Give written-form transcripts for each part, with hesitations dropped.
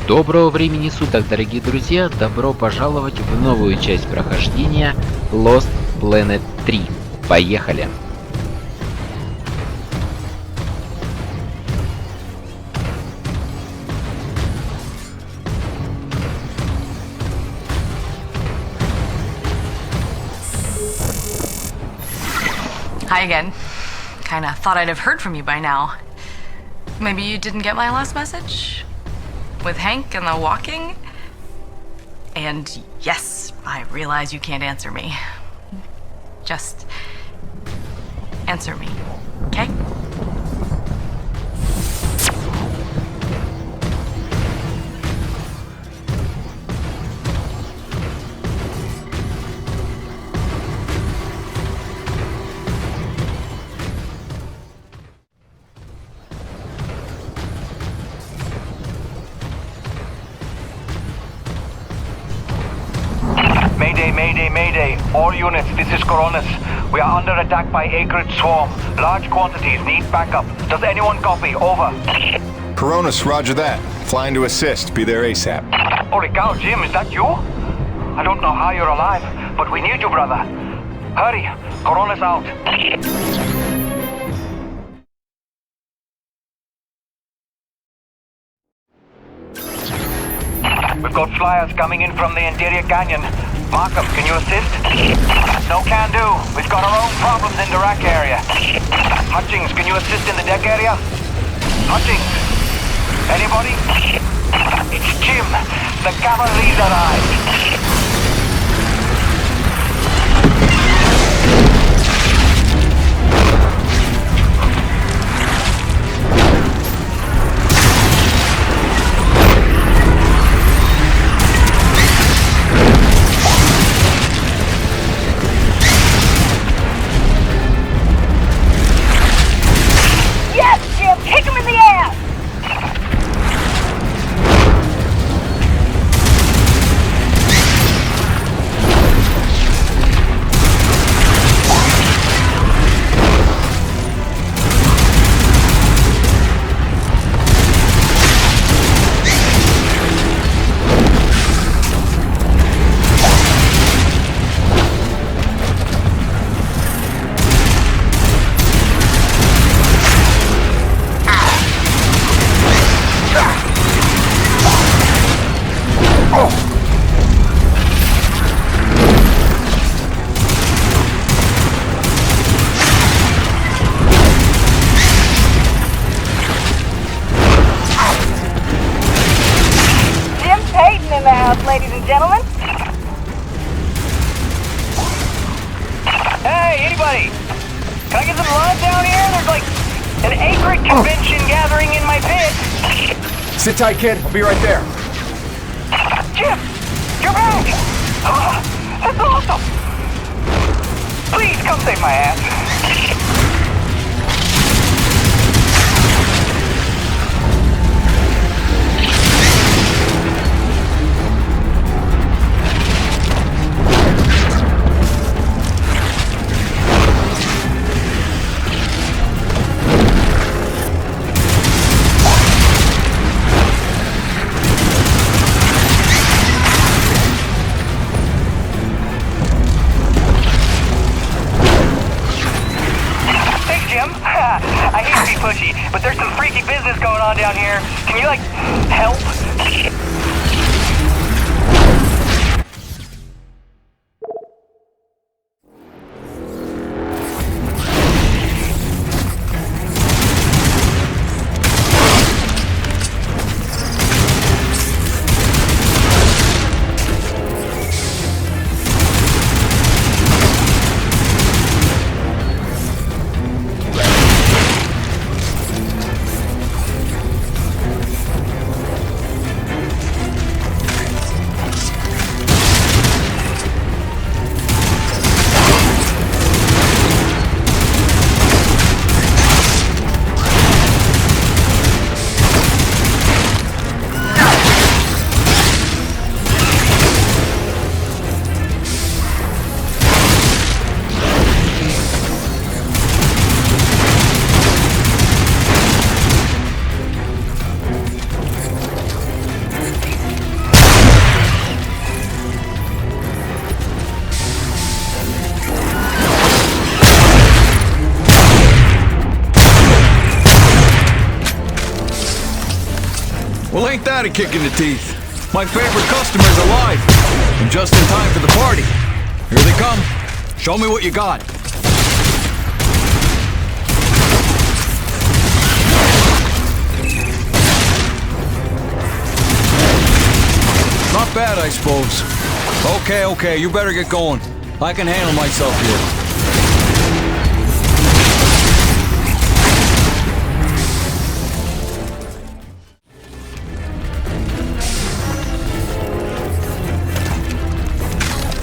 Доброго времени суток, дорогие друзья! Добро пожаловать в новую часть прохождения Lost Planet 3. Поехали! Hi again. Kinda thought I'd have heard from you by now. Maybe you didn't get my last message? With Hank and the walking? And yes, I realize you can't answer me. Just answer me, okay? Mayday. All units, this is Coronus. We are under attack by Acrid Swarm. Large quantities need backup. Does anyone copy? Over. Coronus, roger that. Flying to assist. Be there ASAP. Holy cow, Jim, is that you? I don't know how you're alive, but we need you, brother. Hurry. Coronus out. We've got flyers coming in from the interior canyon. Markham, can you assist? No can do. We've got our own problems in the rack area. Hutchings, can you assist in the deck area? Hutchings? Anybody? It's Jim. The cavalry's arrived. Ladies and gentlemen. Hey, anybody? Can I get some lunch down here? There's like an acrid convention gathering in my pit. Sit tight, kid. I'll be right there. Jim, you're back. That's awesome. Please come save my ass. I hate to be pushy, but there's some freaky business going on down here. Can you, like, help? Well, ain't that a kick in the teeth? My favorite customer's alive. And just in time for the party. Here they come. Show me what you got. Not bad, I suppose. Okay, you better get going. I can handle myself here.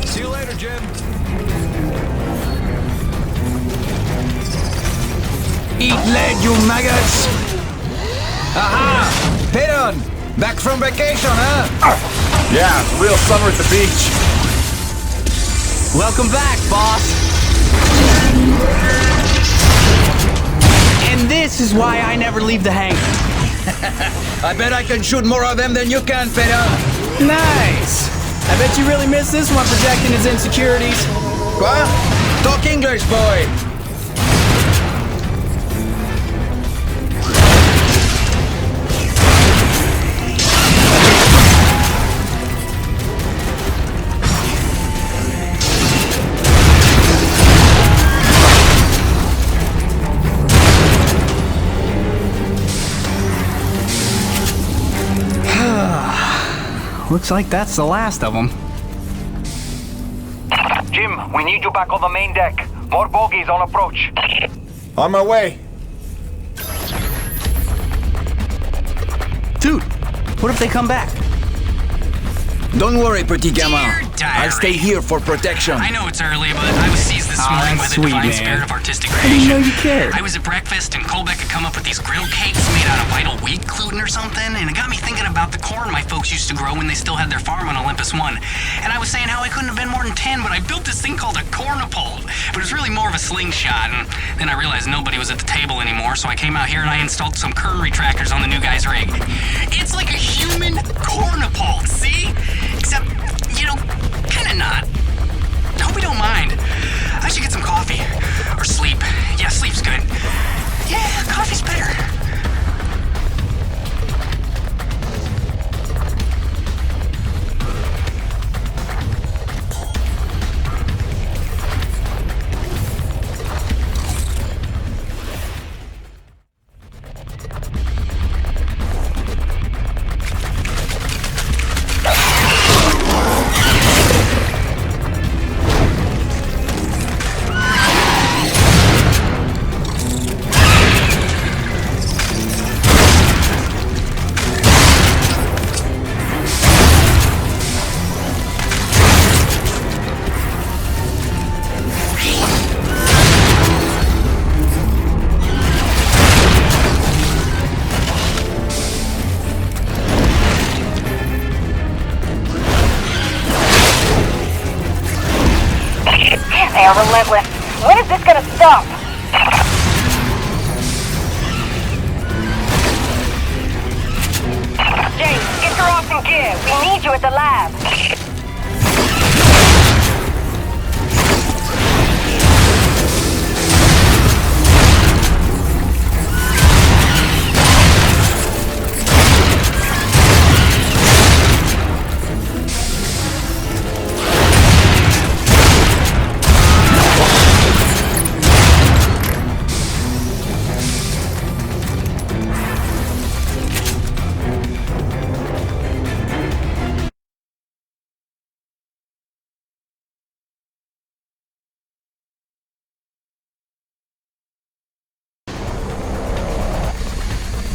See you later, Jim. Eat lead, you maggots! Aha! Peyton! Back from vacation, huh? Yeah, real summer at the beach. Welcome back, boss. And this is why I never leave the hangar. I bet I can shoot more of them than you can, Peyton. Nice. I bet you really miss this one projecting his insecurities. What? Talk English, boy. Looks like that's the last of them. Jim, we need you back on the main deck. More bogies on approach. On my way. Dude, what if they come back? Don't worry, petit gamin. Dear diary. I'll stay here for protection. I know it's early, but I was seized this morning by that's the sweet, divine man. spirit of artistic I didn't know creation. you cared. I was at breakfast and Colbeck had come up with these grill cakes made out of vital wheat gluten or something, and it got me thinking about the corn my folks used to grow when they still had their farm on Olympus 1. And I was saying how I couldn't have been more than 10, but I built this thing called a cornipole. But it was really more of a slingshot, and then I realized nobody was at the table anymore, so I came out here and I installed some kern retractors on the new guy's rig. It's like a human cornipole, see? Except, you know, kinda not. I hope you don't mind. I should get some coffee. Or sleep. Yeah, sleep's good. Yeah, coffee's better. They are relentless. When is this gonna stop? James, get your ass in gear. We need you at the lab.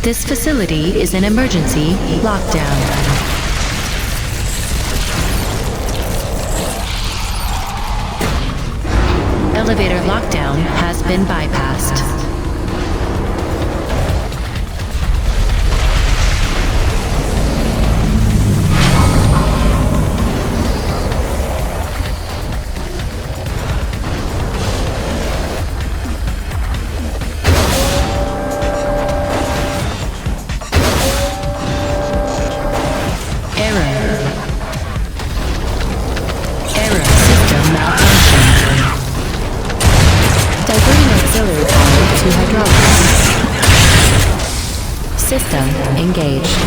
This facility is an emergency lockdown. Elevator lockdown has been bypassed. System engaged.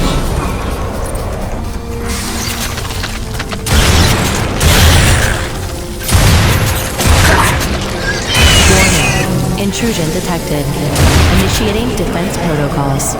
Intrusion detected. Initiating defense protocols.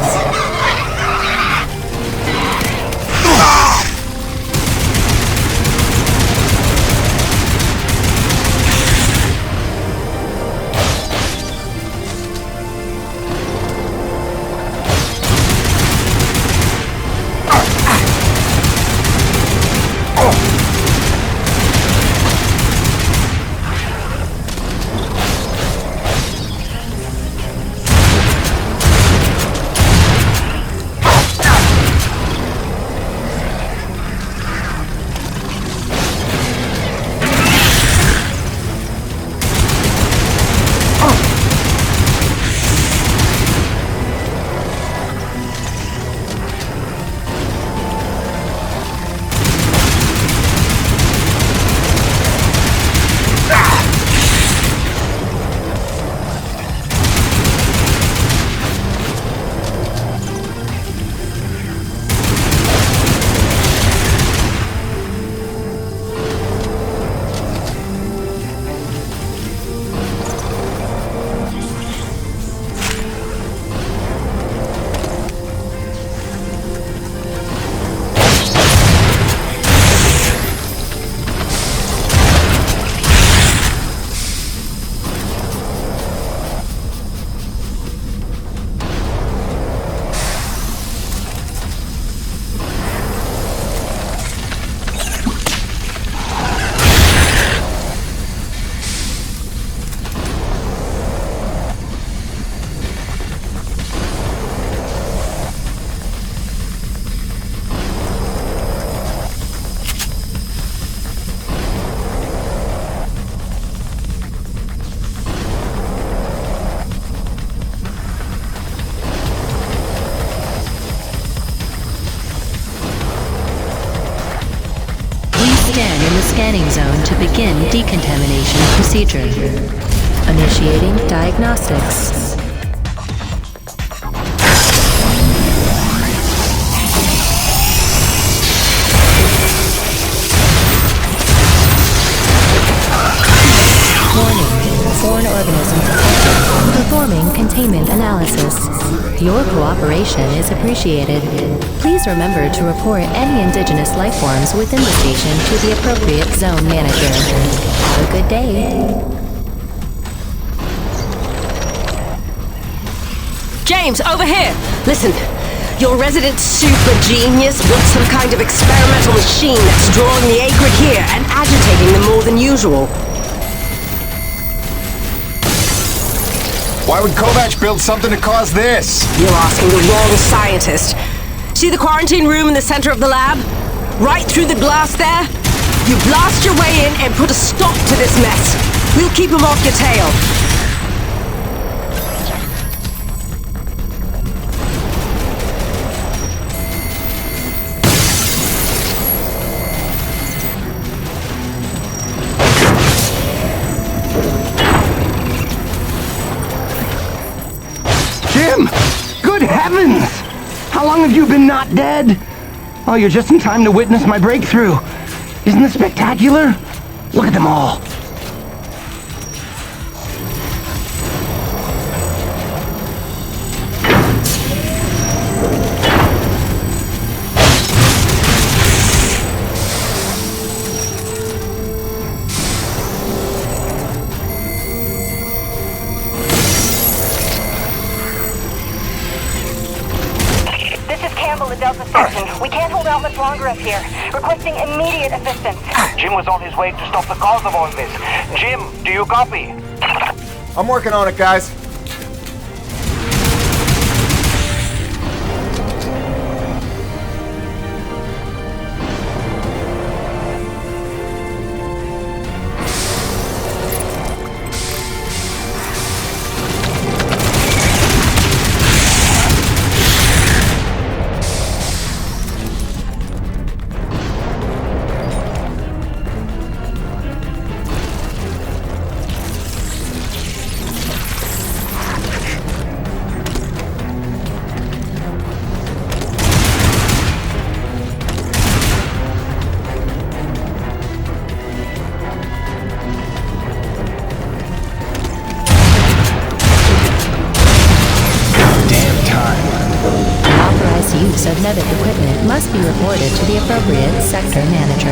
Stand in the scanning zone to begin decontamination procedure. Initiating diagnostics. Warning. Foreign organism detected. Performing containment analysis. Your cooperation is appreciated. Please remember to report any indigenous life forms within the station to the appropriate zone manager. Have a good day. James, over here! Listen, your resident super genius built some kind of experimental machine that's drawing the acrid here and agitating them more than usual. Why would Kovac build something to cause this? You're asking the wrong scientist. See the quarantine room in the center of the lab? Right through the glass there? You blast your way in and put a stop to this mess. We'll keep him off your tail. Jim! Good heavens! How long have you been not dead? Oh, you're just in time to witness my breakthrough. Isn't this spectacular? Look at them all. We can't hold out much longer up here. Requesting immediate assistance. Jim was on his way to stop the cause of all this. Jim, do you copy? I'm working on it, guys. use of Nevic equipment must be reported to the appropriate sector manager.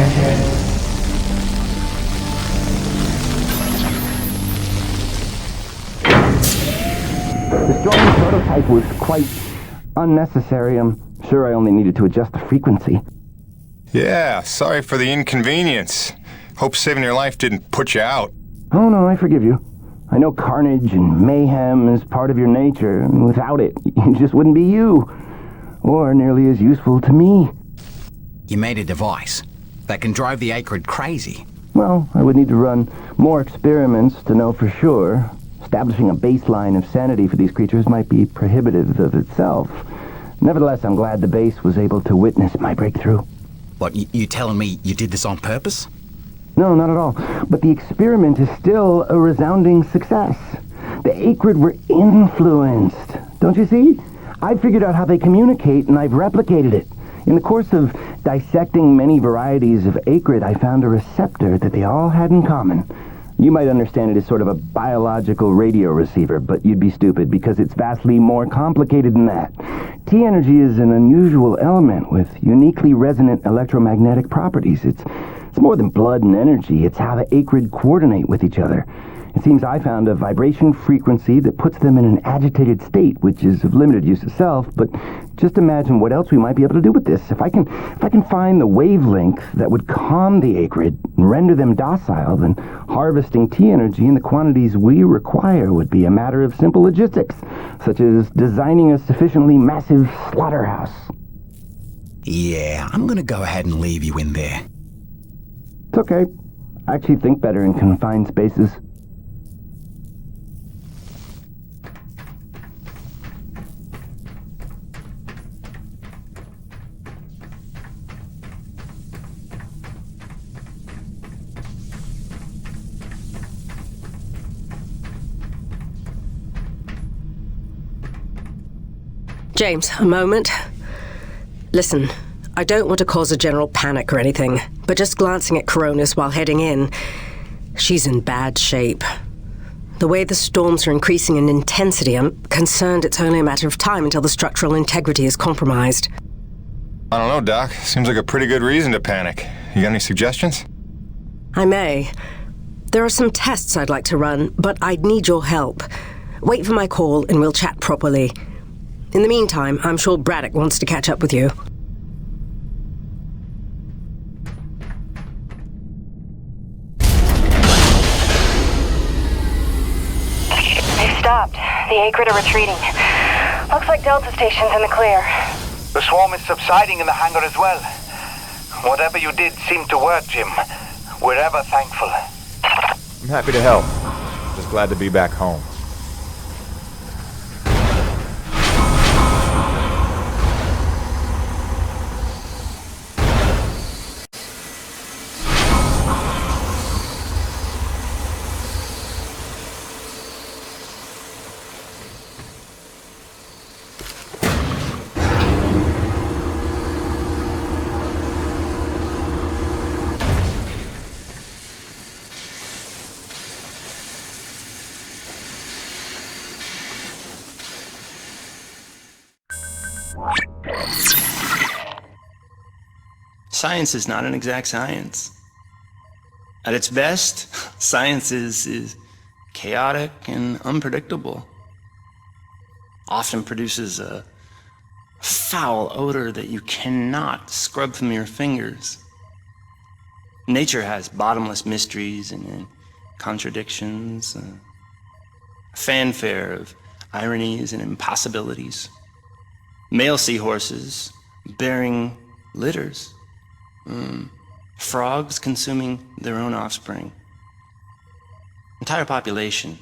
The strong prototype was quite unnecessary. I'm sure I only needed to adjust the frequency. Yeah, sorry for the inconvenience. Hope saving your life didn't put you out. Oh no, I forgive you. I know carnage and mayhem is part of your nature, and without it, you just wouldn't be you. Or nearly as useful to me. You made a device that can drive the Acrid crazy. Well, I would need to run more experiments to know for sure. Establishing a baseline of sanity for these creatures might be prohibitive of itself. Nevertheless, I'm glad the base was able to witness my breakthrough. What, you telling me you did this on purpose? No, not at all. But the experiment is still a resounding success. The Acrid were influenced. Don't you see? I figured out how they communicate, and I've replicated it. In the course of dissecting many varieties of Acrid, I found a receptor that they all had in common. You might understand it as sort of a biological radio receiver, but you'd be stupid because it's vastly more complicated than that. T-energy is an unusual element with uniquely resonant electromagnetic properties. It's more than blood and energy. It's how the Acrid coordinate with each other. It seems I found a vibration frequency that puts them in an agitated state, which is of limited use itself, but just imagine what else we might be able to do with this. If I can find the wavelength that would calm the Acrid and render them docile, then harvesting T-energy in the quantities we require would be a matter of simple logistics, such as designing a sufficiently massive slaughterhouse. Yeah, I'm gonna go ahead and leave you in there. It's okay. I actually think better in confined spaces. James, a moment. Listen, I don't want to cause a general panic or anything, but just glancing at Coronus while heading in, she's in bad shape. The way the storms are increasing in intensity, I'm concerned it's only a matter of time until the structural integrity is compromised. I don't know, Doc. Seems like a pretty good reason to panic. You got any suggestions? I may. There are some tests I'd like to run, but I'd need your help. Wait for my call and we'll chat properly. In the meantime, I'm sure Braddock wants to catch up with you. They stopped. The Acrid are retreating. Looks like Delta Station's in the clear. The swarm is subsiding in the hangar as well. Whatever you did seemed to work, Jim. We're ever thankful. I'm happy to help. Just glad to be back home. Science is not an exact science. At its best, science is chaotic and unpredictable. Often produces a foul odor that you cannot scrub from your fingers. Nature has bottomless mysteries and contradictions, a fanfare of ironies and impossibilities. Male seahorses bearing litters. Frogs consuming their own offspring. Entire population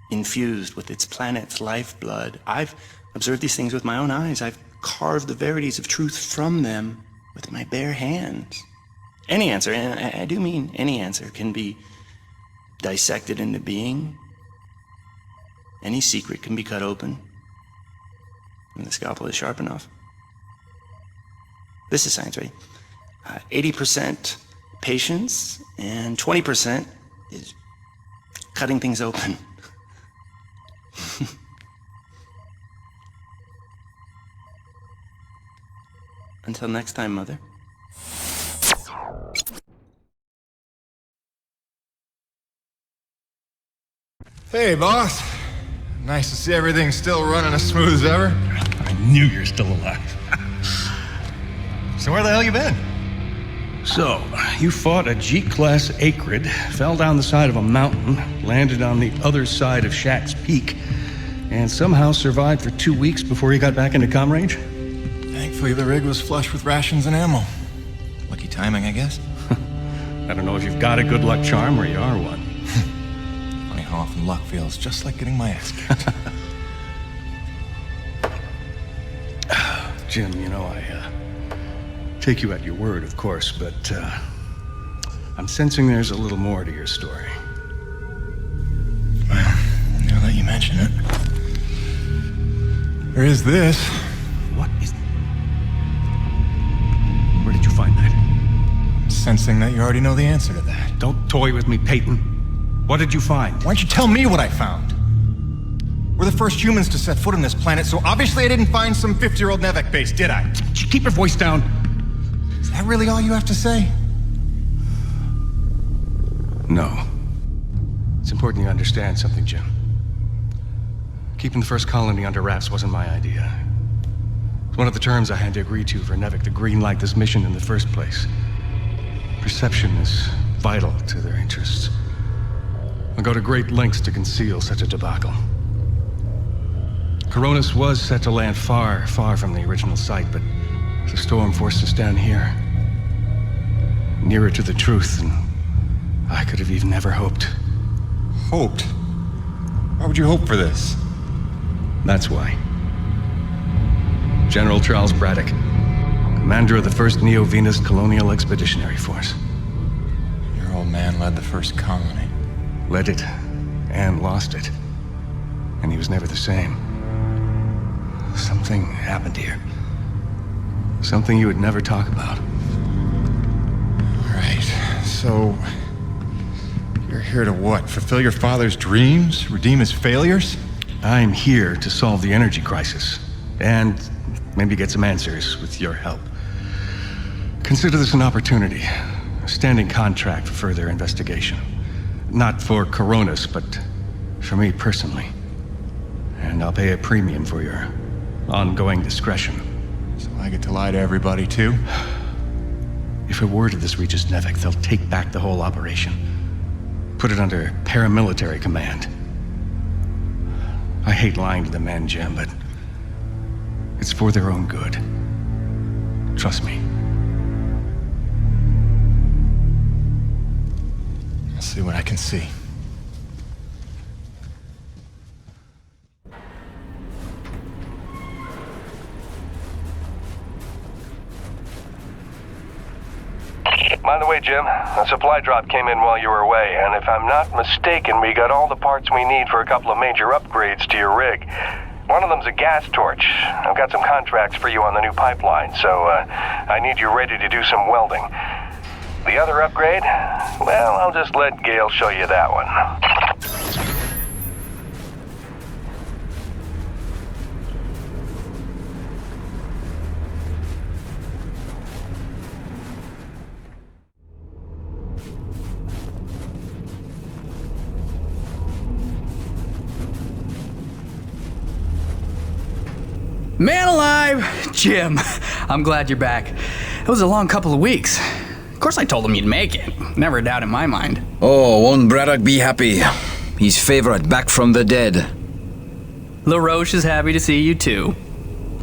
infused with its planet's lifeblood. I've observed these things with my own eyes. I've carved the verities of truth from them with my bare hands. Any answer, and I do mean any answer, can be dissected into being. Any secret can be cut open, and the scalpel is sharp enough. This is science, right? 80% patience and 20% is cutting things open. Until next time, Mother. Hey, boss. Nice to see everything still running as smooth as ever. I knew you're still alive. So where the hell you been? So, you fought a G-class acrid, fell down the side of a mountain, landed on the other side of Shack's Peak, and somehow survived for 2 weeks before you got back into comm range? Thankfully, the rig was flush with rations and ammo. Lucky timing, I guess. I don't know if you've got a good luck charm or you are one. Funny how often luck feels just like getting my ass kicked. Jim, you know, I take you at your word, of course, but I'm sensing there's a little more to your story. Well, now that you mention it, there is this. What is... Where did you find that? I'm sensing that you already know the answer to that. Don't toy with me, Peyton. What did you find? Why don't you tell me what I found? We're the first humans to set foot on this planet, so obviously I didn't find some 50-year-old Nevek base, did I? Keep your voice down. Is that really all you have to say? No. It's important you understand something, Jim. Keeping the first colony under wraps wasn't my idea. It's one of the terms I had to agree to for Nevek to greenlight this mission in the first place. Perception is vital to their interests. I'll go to great lengths to conceal such a debacle. Coronus was set to land far, far from the original site, but the storm forced us down here. Nearer to the truth than I could have even ever hoped. Hoped? Why would you hope for this? That's why. General Charles Braddock, commander of the 1st Neo-Venus Colonial Expeditionary Force. Your old man led the first colony. Led it, and lost it. And he was never the same. Something happened here. Something you would never talk about. All right, so... you're here to what? Fulfill your father's dreams? Redeem his failures? I'm here to solve the energy crisis. And maybe get some answers with your help. Consider this an opportunity. A standing contract for further investigation. Not for Coronus, but for me personally. And I'll pay a premium for your ongoing discretion. So I get to lie to everybody, too? If a word of this reaches Nevek, they'll take back the whole operation. Put it under paramilitary command. I hate lying to the men, Jim, but it's for their own good. Trust me. I'll see what I can see. By the way, Jim, a supply drop came in while you were away, and if I'm not mistaken, we got all the parts we need for a couple of major upgrades to your rig. One of them's a gas torch. I've got some contracts for you on the new pipeline, so I need you ready to do some welding. The other upgrade? Well, I'll just let Gail show you that one. Man alive! Jim, I'm glad you're back. It was a long couple of weeks. Of course I told him you'd make it. Never a doubt in my mind. Oh, won't Braddock be happy? His favorite back from the dead. LaRoche is happy to see you too.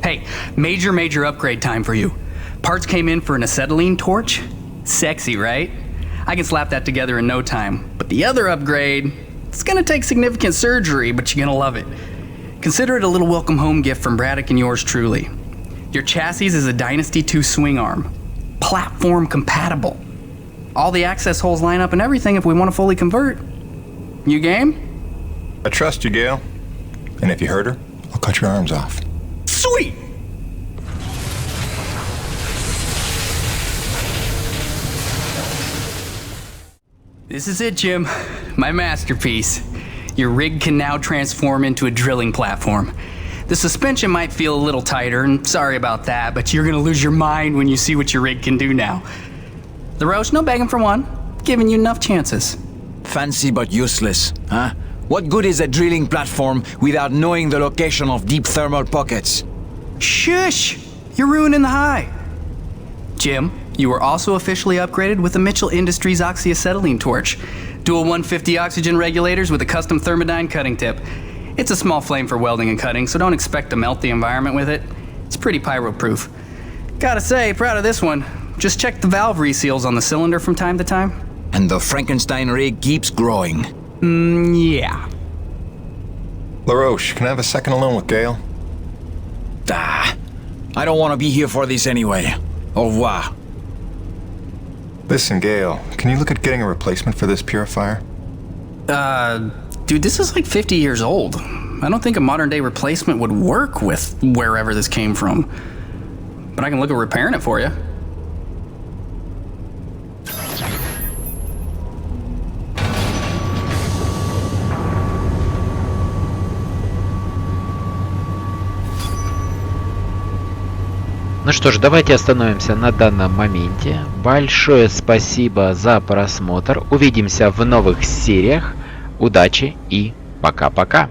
Hey, major upgrade time for you. Parts came in for an acetylene torch. Sexy, right? I can slap that together in no time. But the other upgrade, it's gonna take significant surgery, but you're gonna love it. Consider it a little welcome home gift from Braddock and yours truly. Your chassis is a Dynasty 2 swing arm. Platform compatible. All the access holes line up and everything if we want to fully convert. You game? I trust you, Gail. And if you hurt her, I'll cut your arms off. Sweet! This is it, Jim. My masterpiece. Your rig can now transform into a drilling platform. The suspension might feel a little tighter, and sorry about that, but you're gonna lose your mind when you see what your rig can do now. LaRoche, no begging for one. Giving you enough chances. Fancy but useless, huh? What good is a drilling platform without knowing the location of deep thermal pockets? Shush! You're ruining the high. Jim, you were also officially upgraded with the Mitchell Industries oxyacetylene torch. Dual 150 oxygen regulators with a custom thermodyne cutting tip. It's a small flame for welding and cutting, so don't expect to melt the environment with it. It's pretty pyro-proof. Gotta say, proud of this one. Just check the valve reseals on the cylinder from time to time. And the Frankenstein rig keeps growing. Yeah. LaRoche, can I have a second alone with Gale? I don't want to be here for this anyway. Au revoir. Listen, Gale, can you look at getting a replacement for this purifier? Dude, this is like 50 years old. I don't think a modern day replacement would work with wherever this came from. But I can look at repairing it for you. Ну что ж, давайте остановимся на данном моменте. Большое спасибо за просмотр. Увидимся в новых сериях. Удачи и пока-пока.